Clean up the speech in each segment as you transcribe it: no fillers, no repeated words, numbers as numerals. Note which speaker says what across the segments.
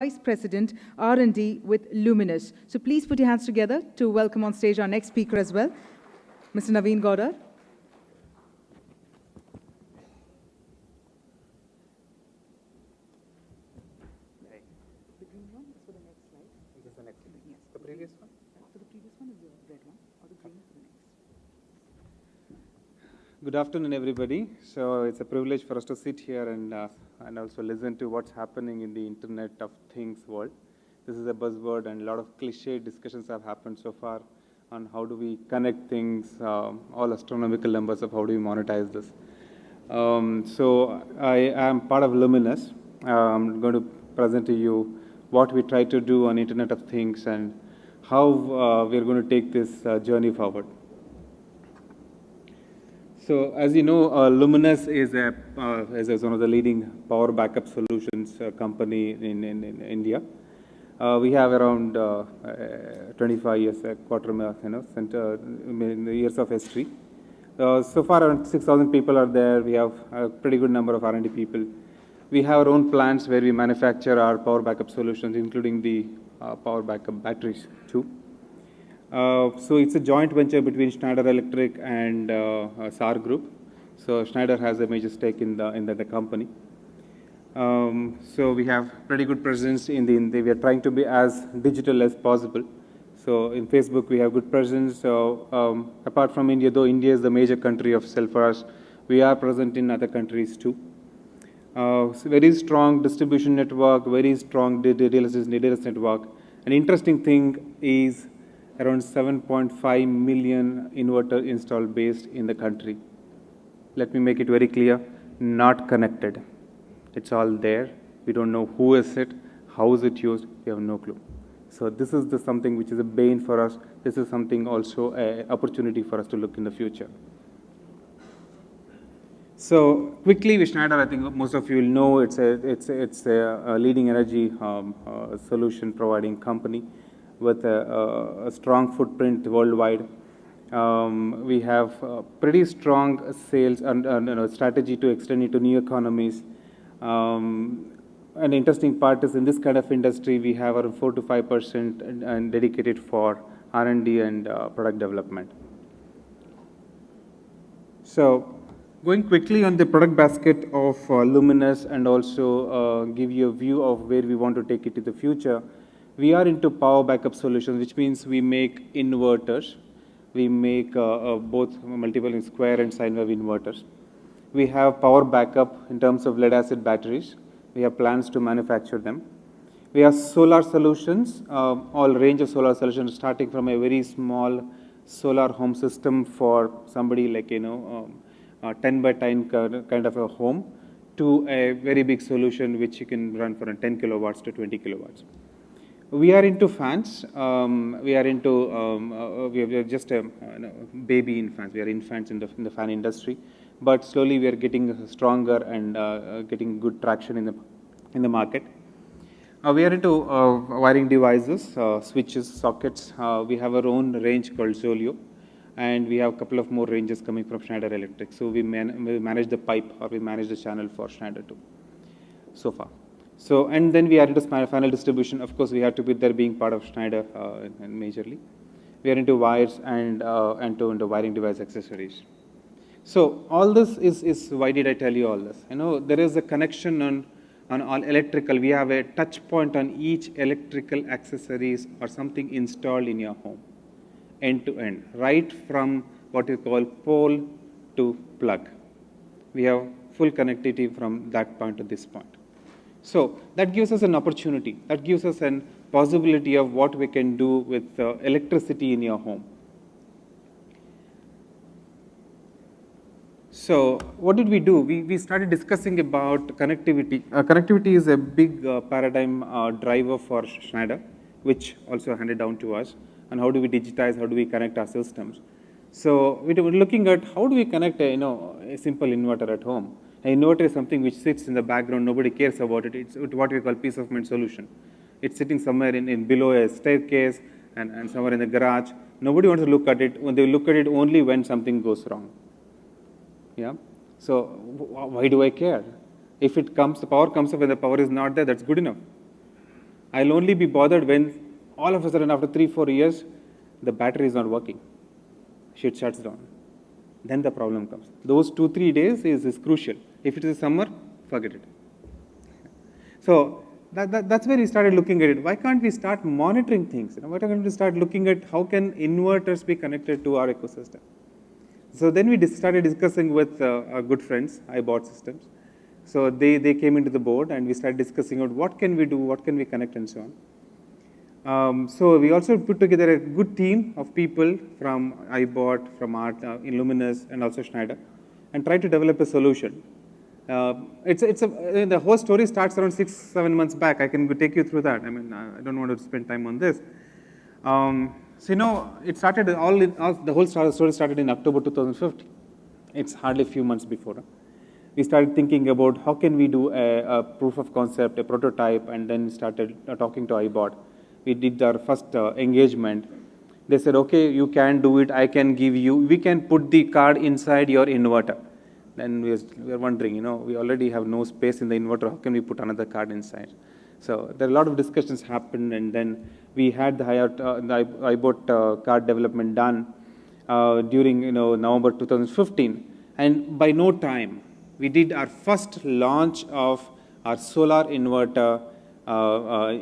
Speaker 1: Vice President R&D with Luminous. So please put your hands together to welcome on stage our next speaker as well, Mr. Naveen Gaudar. The green one is for the next slide.
Speaker 2: This is the next slide.
Speaker 1: Yes.
Speaker 2: The previous one?
Speaker 1: So the previous one is the red one, or the green is the next.
Speaker 2: Good afternoon, everybody. So it's a privilege for us to sit here and also listen to what's happening in the Internet of Things world. This is a buzzword, and a lot of cliche discussions have happened so far on how do we connect things, all astronomical numbers of how do we monetize this. So I am part of Luminous. I'm going to present to you what we try to do on Internet of Things and how we're going to take this journey forward. So as you know, Luminous is one of the leading power backup solutions company in India. We have around 25 years, years of history. So far, around 6,000 people are there. We have a pretty good number of R&D people. We have our own plants where we manufacture our power backup solutions, including the power backup batteries too. So it's a joint venture between Schneider Electric and SAR Group. So Schneider has a major stake in the company. So we have pretty good presence in the. We are trying to be as digital as possible. So in Facebook we have good presence. So apart from India, though India is the major country of cell for us, we are present in other countries too. So very strong distribution network, very strong dealers network. An interesting thing is around 7.5 million inverter installed base in the country. Let me make it very clear, not connected. It's all there. We don't know who is it, how is it used, we have no clue. So this is something which is a bane for us. This is something also an opportunity for us to look in the future. So quickly with Schneider, I think most of you will know it's a leading energy solution providing company with a strong footprint worldwide. We have pretty strong sales and strategy to extend into new economies. An interesting part is in this kind of industry, we have around 4 to 5% and dedicated for R&D and product development. So going quickly on the product basket of Luminous and also give you a view of where we want to take it in the future. We are into power backup solutions, which means we make inverters. We make both multiple square and sine wave inverters. We have power backup in terms of lead acid batteries. We have plans to manufacture them. We have solar solutions, all range of solar solutions, starting from a very small solar home system for somebody like, 10 by 10 kind of a home to a very big solution which you can run for 10 kilowatts to 20 kilowatts. We are into fans. We are just a baby in fans. We are infants in the fan industry, but slowly we are getting stronger and getting good traction in the market. We are into wiring devices, switches, sockets. We have our own range called Zolio, and we have a couple of more ranges coming from Schneider Electric. So we manage the pipe or we manage the channel for Schneider too, so far. So, and then we are into final distribution. Of course, we have to be there being part of Schneider and majorly. We are into wires and into wiring device accessories. So all this is why did I tell you all this? There is a connection on all electrical. We have a touch point on each electrical accessories or something installed in your home, end to end, right from what you call pole to plug. We have full connectivity from that point to this point. So that gives us an opportunity. That gives us a possibility of what we can do with electricity in your home. So what did we do? We started discussing about connectivity. Connectivity is a big paradigm driver for Schneider, which also handed down to us. And how do we digitize? How do we connect our systems? So we were looking at how do we connect a simple inverter at home. An inverter is something which sits in the background, nobody cares about it. It's what we call peace of mind solution. It's sitting somewhere in below a staircase and somewhere in the garage. Nobody wants to look at it. When they look at it only when something goes wrong. Yeah. So why do I care? If it comes, the power comes up when the power is not there, that's good enough. I'll only be bothered when all of a sudden after 3-4 years, the battery is not working. Shit shuts down. Then the problem comes. Those 2-3 days is crucial. If it is summer, forget it. So that's where we started looking at it. Why can't we start monitoring things? Why can't we start looking at how can inverters be connected to our ecosystem? So then we started discussing with our good friends, iBot Systems. So they came into the board and we started discussing out what can we do, what can we connect and so on. So we also put together a good team of people from iBot, from Luminous and also Schneider and tried to develop a solution. The whole story starts around 6-7 months back. I can take you through that. I mean, I don't want to spend time on this. So, it started, the whole story started in October 2015. It's hardly a few months before. We started thinking about how can we do a proof of concept, a prototype, and then started talking to iBot. We did our first engagement. They said, okay, you can do it, I can give you, we can put the card inside your inverter. Then we were wondering, we already have no space in the inverter, how can we put another card inside? So there are a lot of discussions happened, and then we had the iBot card development done during November 2015. And by no time, we did our first launch of our solar inverter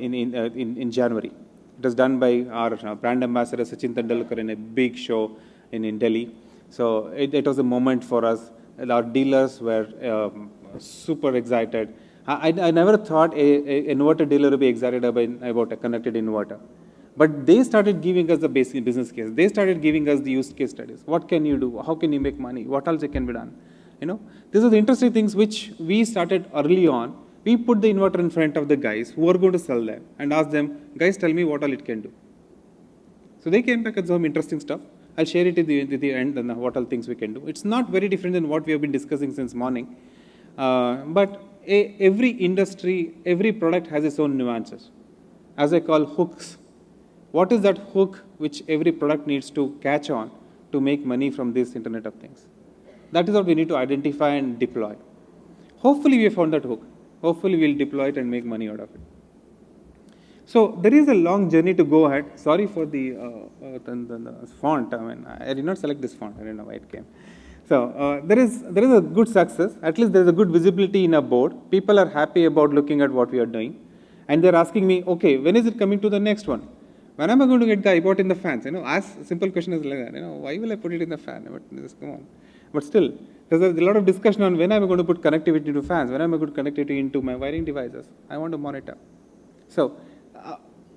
Speaker 2: in January. It was done by our brand ambassador Sachin Tendulkar in a big show in Delhi. So it was a moment for us. Our dealers were super excited. I never thought a inverter dealer would be excited about a connected inverter. But they started giving us the basic business case. They started giving us the use case studies. What can you do? How can you make money? What else can be done? These are the interesting things which we started early on. We put the inverter in front of the guys who are going to sell them and ask them, guys, tell me what all it can do. So they came back with some interesting stuff. I'll share it at the end and what all things we can do. It's not very different than what we have been discussing since morning. But every industry, every product has its own nuances. As I call hooks. What is that hook which every product needs to catch on to make money from this Internet of Things? That is what we need to identify and deploy. Hopefully we have found that hook. Hopefully we'll deploy it and make money out of it. So there is a long journey to go ahead. Sorry for the font. I mean, I did not select this font. I don't know why it came. So there is a good success. At least there is a good visibility in our board. People are happy about looking at what we are doing, and they're asking me, okay, when is it coming to the next one? When am I going to get the iBot in the fans? As simple question is like that. Why will I put it in the fan? But just come on. But still, there's a lot of discussion on when am I going to put connectivity into fans? When am I going to connect it into my wiring devices? I want to monitor. So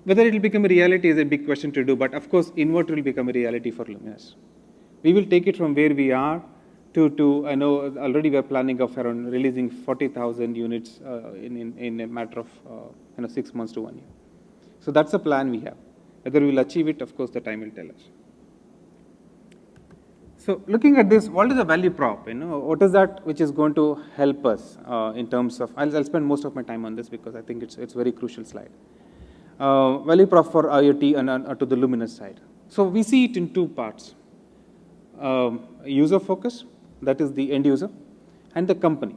Speaker 2: whether it will become a reality is a big question to do, but of course, inverter will become a reality for Luminous. We will take it from where we are to I know already we are planning of around releasing 40,000 units in a matter of 6 months to 1 year. So that's the plan we have. Whether we will achieve it, of course, the time will tell us. So looking at this, what is the value prop? What is that which is going to help us in terms of? I'll spend most of my time on this because I think it's a very crucial slide. Value prop for IoT and to the Luminous side. So we see it in two parts. User focus, that is the end user, and the company.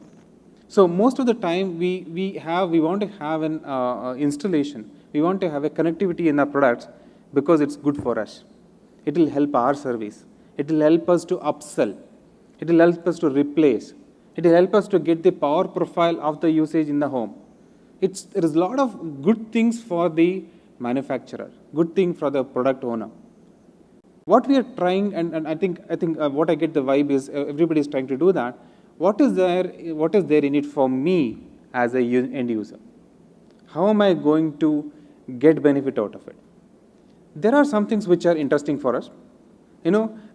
Speaker 2: So most of the time we want to have an installation. We want to have a connectivity in our products because it's good for us. It will help our service. It will help us to upsell. It will help us to replace. It will help us to get the power profile of the usage in the home. There is a lot of good things for the manufacturer, good thing for the product owner. What we are trying, and I think what I get the vibe is everybody is trying to do that. What is there in it for me as a end user? How am I going to get benefit out of it? There are some things which are interesting for us.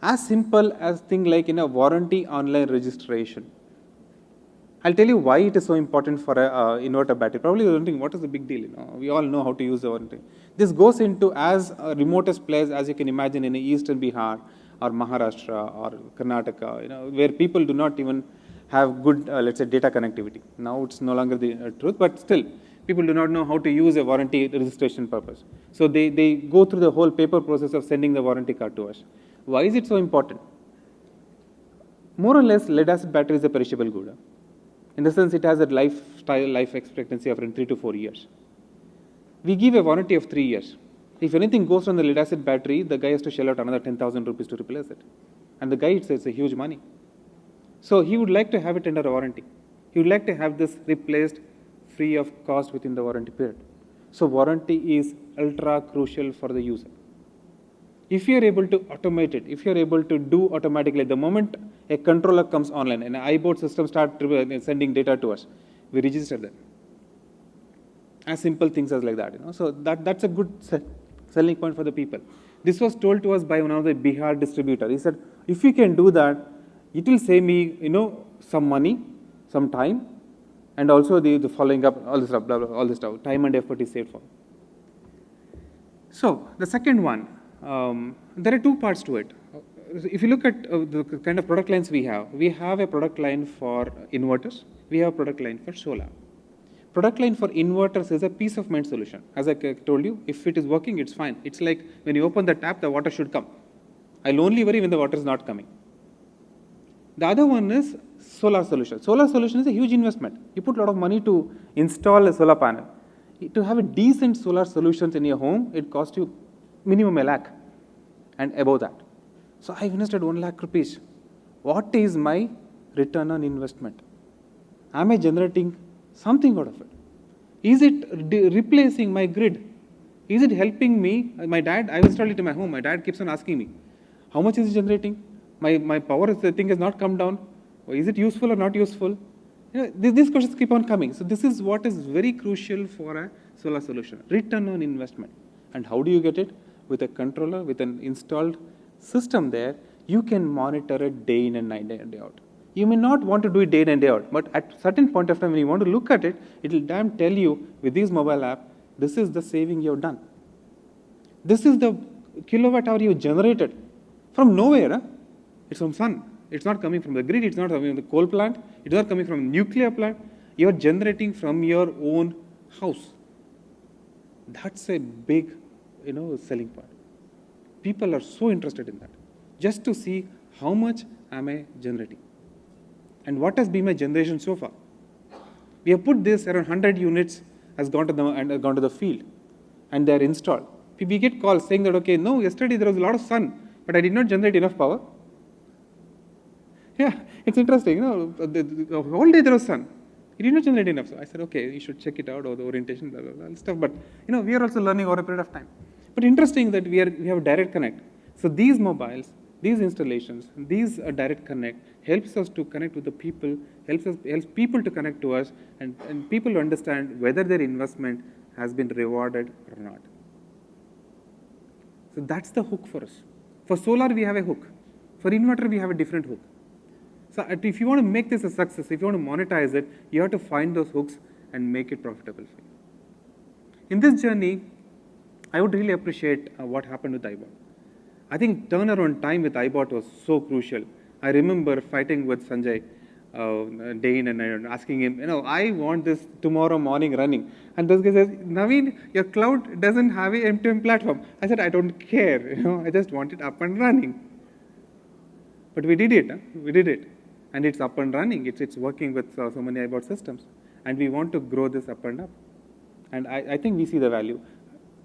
Speaker 2: As simple as thing like warranty online registration. I'll tell you why it is so important for an inverter battery. Probably you're wondering, what is the big deal? We all know how to use the warranty. This goes into as remotest place as you can imagine in eastern Bihar or Maharashtra or Karnataka, where people do not even have good, let's say, data connectivity. Now it's no longer the truth, but still, people do not know how to use a warranty registration purpose. So they go through the whole paper process of sending the warranty card to us. Why is it so important? More or less, lead acid battery is a perishable good. In the sense, it has a life expectancy of around 3 to 4 years. We give a warranty of 3 years. If anything goes on the lead acid battery, the guy has to shell out another 10,000 rupees to replace it. And the guy, it's a huge money. So he would like to have it under a warranty. He would like to have this replaced free of cost within the warranty period. So warranty is ultra crucial for the user. If you are able to automate it, if you are able to do automatically, the moment a controller comes online and an iBoard system starts sending data to us, we register them. As simple things as like that, So that's a good selling point for the people. This was told to us by one of the Bihar distributor. He said, if you can do that, it will save me, some money, some time, and also the following up, all this stuff, blah, blah, all this stuff. Time and effort is saved for. So the second one, there are two parts to it. If you look at the kind of product lines we have a product line for inverters, we have a product line for solar. Product line for inverters is a peace of mind solution. As I told you, if it is working, it's fine. It's like when you open the tap, the water should come. I'll only worry when the water is not coming. The other one is solar solution. Solar solution is a huge investment. You put a lot of money to install a solar panel. To have a decent solar solutions in your home, it costs you minimum 1 lakh and above that. So I invested 1 lakh rupees. What is my return on investment? Am I generating something out of it? Is it replacing my grid? Is it helping me? My dad, I installed it in my home. My dad keeps on asking me, how much is it generating? My power thing has not come down. Or is it useful or not useful? These questions keep on coming. So this is what is very crucial for a solar solution. Return on investment. And how do you get it? With a controller, with an installed system there, you can monitor it day in and night, day in and day out. You may not want to do it day in and day out, but at certain point of time when you want to look at it, it will damn tell you with this mobile app, this is the saving you have done. This is the kilowatt hour you generated from nowhere. Huh? It's from sun. It's not coming from the grid. It's not coming from the coal plant. It's not coming from a nuclear plant. You are generating from your own house. That's a big, selling point. People are so interested in that, just to see how much am I generating. And what has been my generation so far? We have put this around 100 units has gone to the field, and they are installed. We get calls saying that, okay, no, yesterday there was a lot of sun, but I did not generate enough power. Yeah, it's interesting. The whole day there was sun. It did not generate enough. So I said, okay, you should check it out, or the orientation, blah, blah, blah, stuff. But, we are also learning over a period of time. But interesting that we have direct connect. So these mobiles, these installations, these direct connect helps us to connect with the people, helps people to connect to us, and people to understand whether their investment has been rewarded or not. So that's the hook for us. For solar, we have a hook. For inverter, we have a different hook. So if you want to make this a success, if you want to monetize it, you have to find those hooks and make it profitable for you. In this journey, I would really appreciate what happened with iBot. I think turnaround time with iBot was so crucial. I remember fighting with Sanjay day in and night, asking him, I want this tomorrow morning running. And this guy says, Naveen, your cloud doesn't have an M2M platform. I said, I don't care. I just want it up and running. But we did it. We did it. And it's up and running. It's working with so many iBot systems. And we want to grow this up and up. And I think we see the value.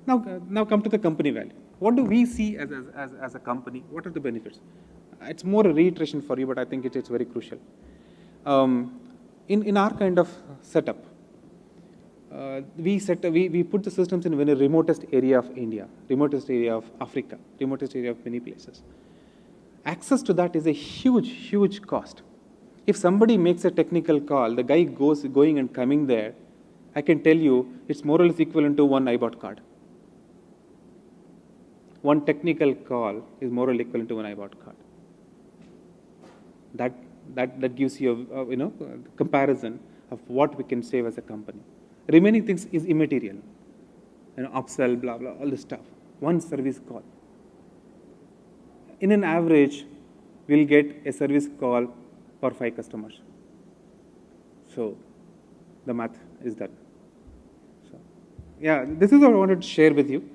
Speaker 2: Now come to the company value. What do we see as a company? What are the benefits? It's more a reiteration for you, but I think it's very crucial. In our kind of setup, we put the systems in the very remotest area of India, remotest area of Africa, remotest area of many places. Access to that is a huge, huge cost. If somebody makes a technical call, the guy going and coming there, I can tell you it's more or less equivalent to one iBot card. One technical call is more or less equivalent to one iBot card. That gives you a comparison of what we can save as a company. Remaining things is immaterial. Upsell, blah, blah, all this stuff. One service call. In an average, we'll get a service call per 5 customers. So the math is done. So, yeah, this is what I wanted to share with you.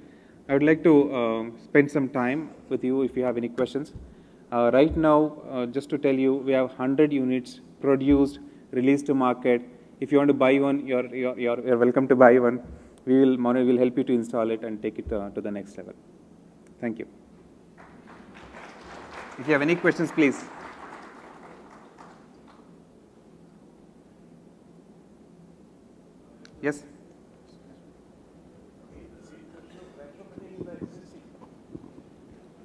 Speaker 2: I would like to spend some time with you if you have any questions. Right now, just to tell you, we have 100 units produced, released to market. If you want to buy one, you're welcome to buy one. we'll help you to install it and take it to the next level. Thank you. If you have any questions, please. Yes?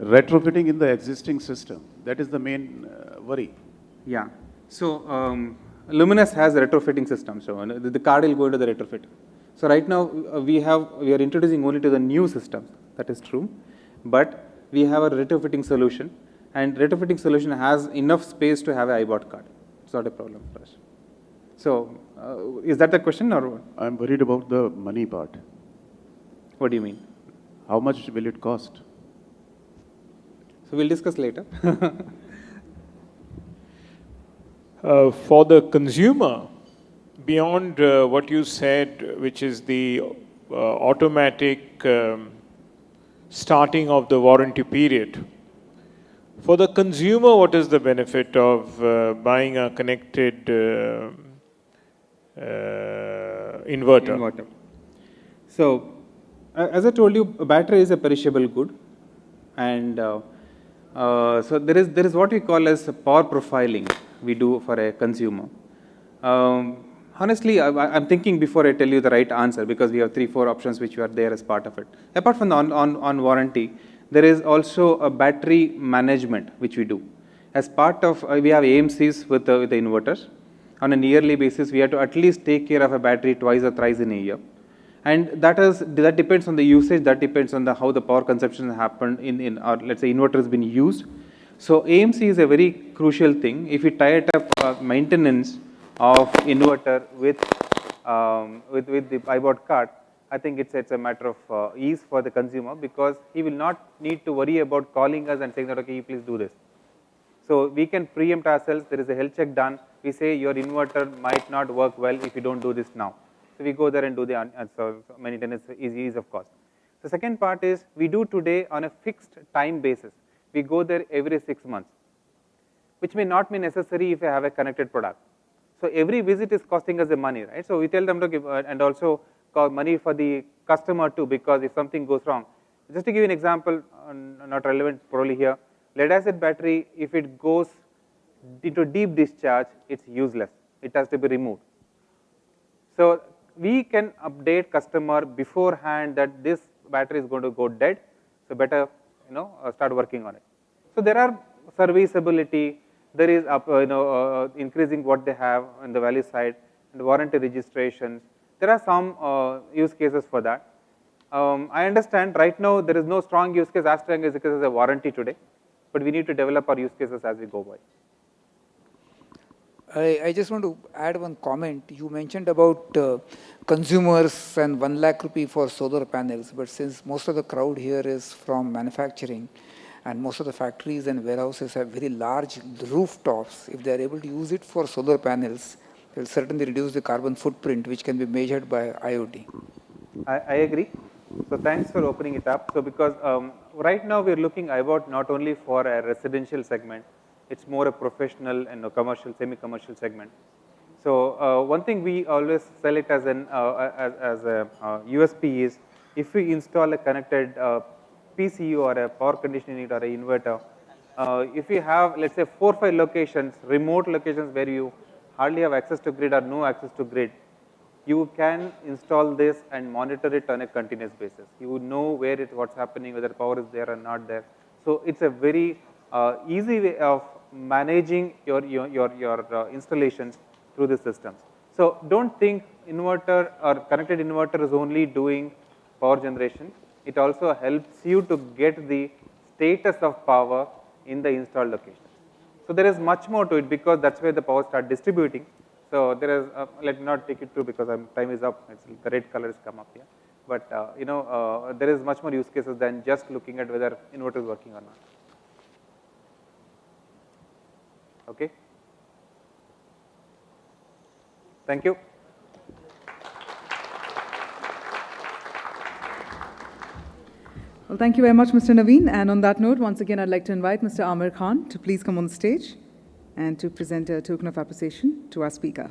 Speaker 3: Retrofitting in the existing system, that is the main worry.
Speaker 2: Yeah. So Luminous has a retrofitting system. So the card will go into the retrofit. So right now we are introducing only to the new systems. That is true, but we have a retrofitting solution, and retrofitting solution has enough space to have an iBot card. It's not a problem for us. So is that the question or what?
Speaker 3: I'm worried about the money part.
Speaker 2: What do you mean?
Speaker 3: How much will it cost?
Speaker 2: So we'll discuss later.
Speaker 4: For the consumer, beyond what you said, which is the automatic starting of the warranty period, for the consumer, what is the benefit of buying a connected inverter?
Speaker 2: So as I told you, a battery is a perishable good, and so there is what we call as power profiling we do for a consumer. Honestly, I'm thinking before I tell you the right answer, because we have 3-4 options which are there as part of it. Apart from the on warranty, there is also a battery management which we do. As part of, we have AMCs with the inverters. On a yearly basis, we have to at least take care of a battery twice or thrice in a year. And that depends on the usage, that depends on how the power consumption happened in or let's say inverter has been used. So AMC is a very crucial thing. If you tie it up maintenance of inverter with the iBot card, I think it's a matter of ease for the consumer, because he will not need to worry about calling us and saying that, okay, please do this. So we can preempt ourselves. There is a health check done. We say your inverter might not work well if you don't do this now. So we go there and do the maintenance ease of cost. The second part is we do today on a fixed time basis. We go there every 6 months, which may not be necessary if you have a connected product. So every visit is costing us the money, right? So we tell them to give, and also cost money for the customer too, because if something goes wrong. Just to give you an example, not relevant probably here, lead acid battery, if it goes into deep discharge, it's useless. It has to be removed. So we can update customer beforehand that this battery is going to go dead, so better start working on it. So there are serviceability, there is increasing what they have on the value side, and warranty registrations. There are some use cases for that. I understand right now there is no strong use case as strong as it is a warranty today, but we need to develop our use cases as we go by.
Speaker 5: I just want to add one comment. You mentioned about consumers and 1 lakh rupee for solar panels, but since most of the crowd here is from manufacturing and most of the factories and warehouses have very large rooftops, if they are able to use it for solar panels, it will certainly reduce the carbon footprint, which can be measured by IoT.
Speaker 2: I agree. So thanks for opening it up. So because right now we are looking iBot not only for a residential segment, it's more a professional and a commercial, semi-commercial segment. So one thing we always sell it as a USP is, if we install a connected PCU or a power conditioning unit or an inverter, if you have, let's say, 4 or 5 locations, remote locations where you hardly have access to grid or no access to grid, you can install this and monitor it on a continuous basis. You would know what's happening, whether power is there or not there. So it's a very easy way of managing your installations through the systems. So don't think inverter or connected inverter is only doing power generation. It also helps you to get the status of power in the installed location. So there is much more to it, because that's where the power starts distributing. So there is, let me not take it through because time is up. The red color has come up here. But there is much more use cases than just looking at whether inverter is working or not. Okay. Thank you.
Speaker 1: Well, thank you very much, Mr. Naveen. And on that note, once again, I'd like to invite Mr. Amir Khan to please come on the stage and to present a token of appreciation to our speaker.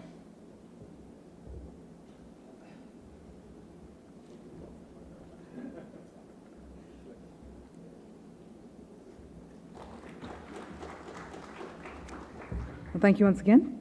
Speaker 1: Well, thank you once again.